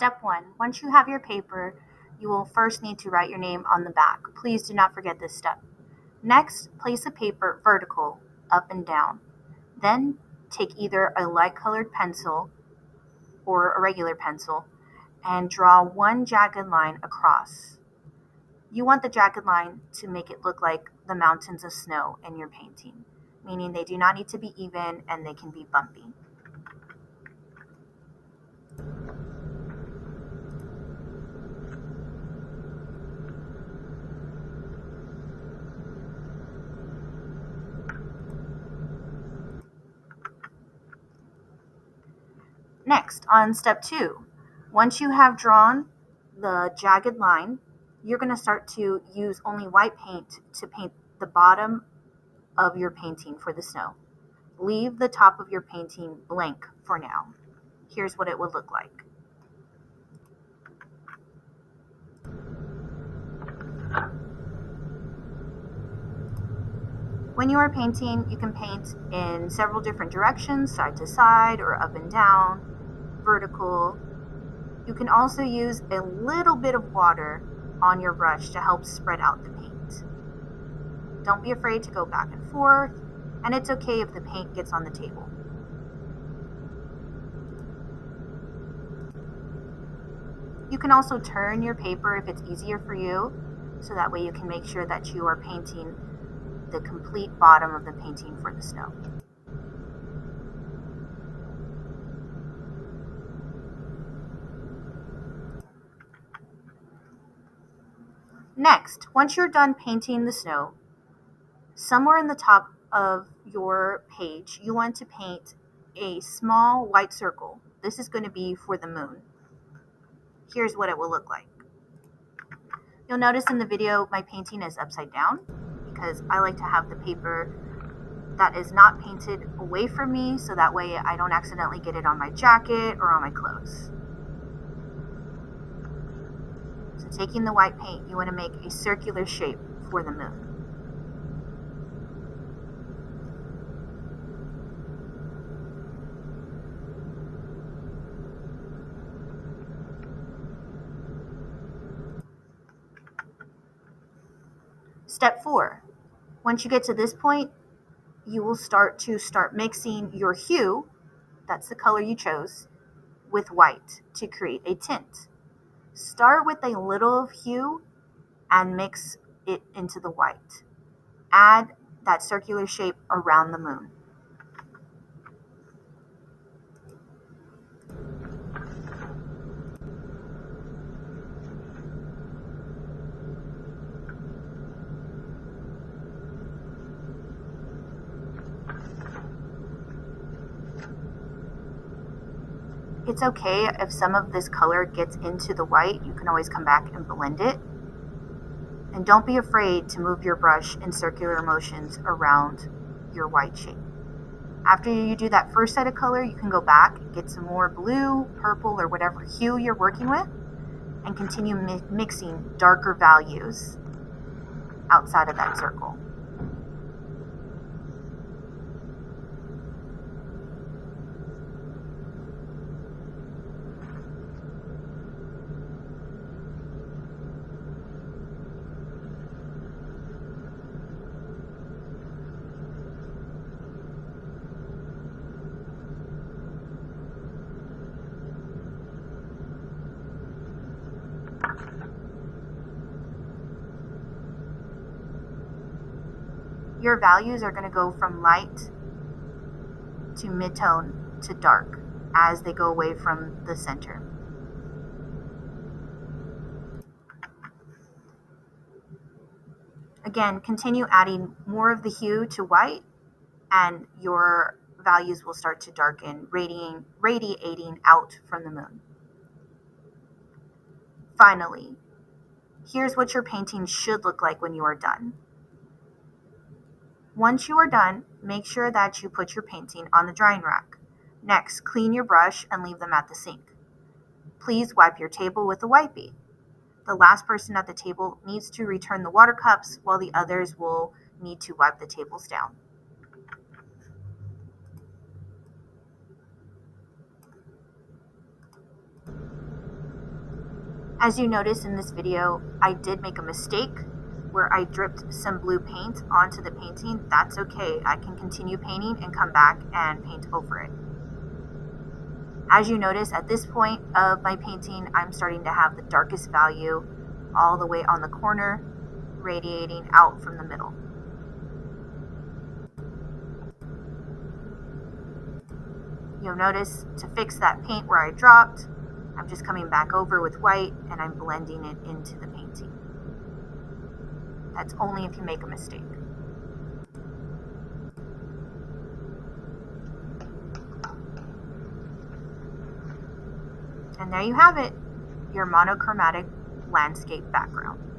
Step 1. Once you have your paper, you will first need to write your name on the back. Please do not forget this step. Next, place a paper vertical, up and down. Then take either a light colored pencil or a regular pencil and draw one jagged line across. You want the jagged line to make it look like the mountains of snow in your painting, meaning they do not need to be even and they can be bumpy. Next, on step 2, once you have drawn the jagged line, you're going to start to use only white paint to paint the bottom of your painting for the snow. Leave the top of your painting blank for now. Here's what it would look like. When you are painting, you can paint in several different directions, side to side or up and down, vertical. You can also use a little bit of water on your brush to help spread out the paint. Don't be afraid to go back and forth, and it's okay if the paint gets on the table. You can also turn your paper if it's easier for you, so that way you can make sure that you are painting the complete bottom of the painting for the snow. Next, once you're done painting the snow, somewhere in the top of your page, you want to paint a small white circle. This is going to be for the moon. Here's what it will look like. You'll notice in the video my painting is upside down because I like to have the paper that is not painted away from me so that way I don't accidentally get it on my jacket or on my clothes. So taking the white paint, you want to make a circular shape for the moon. Step 4. Once you get to this point, you will start mixing your hue, that's the color you chose, with white to create a tint. Start with a little of hue and mix it into the white. Add that circular shape around the moon. It's okay if some of this color gets into the white. You can always come back and blend it. And don't be afraid to move your brush in circular motions around your white shape. After you do that first set of color, you can go back, get some more blue, purple, or whatever hue you're working with, and continue mixing darker values outside of that circle. Your values are going to go from light to mid-tone to dark as they go away from the center. Again, continue adding more of the hue to white and your values will start to darken, radiating out from the moon. Finally, here's what your painting should look like when you are done. Once you are done, make sure that you put your painting on the drying rack. Next, clean your brush and leave them at the sink. Please wipe your table with a wipey. The last person at the table needs to return the water cups while the others will need to wipe the tables down. As you notice in this video, I did make a mistake where I dripped some blue paint onto the painting. That's okay. I can continue painting and come back and paint over it. As you notice, at this point of my painting, I'm starting to have the darkest value all the way on the corner, radiating out from the middle. You'll notice to fix that paint where I dropped, I'm just coming back over with white and I'm blending it into the painting. That's only if you make a mistake. And there you have it, your monochromatic landscape background.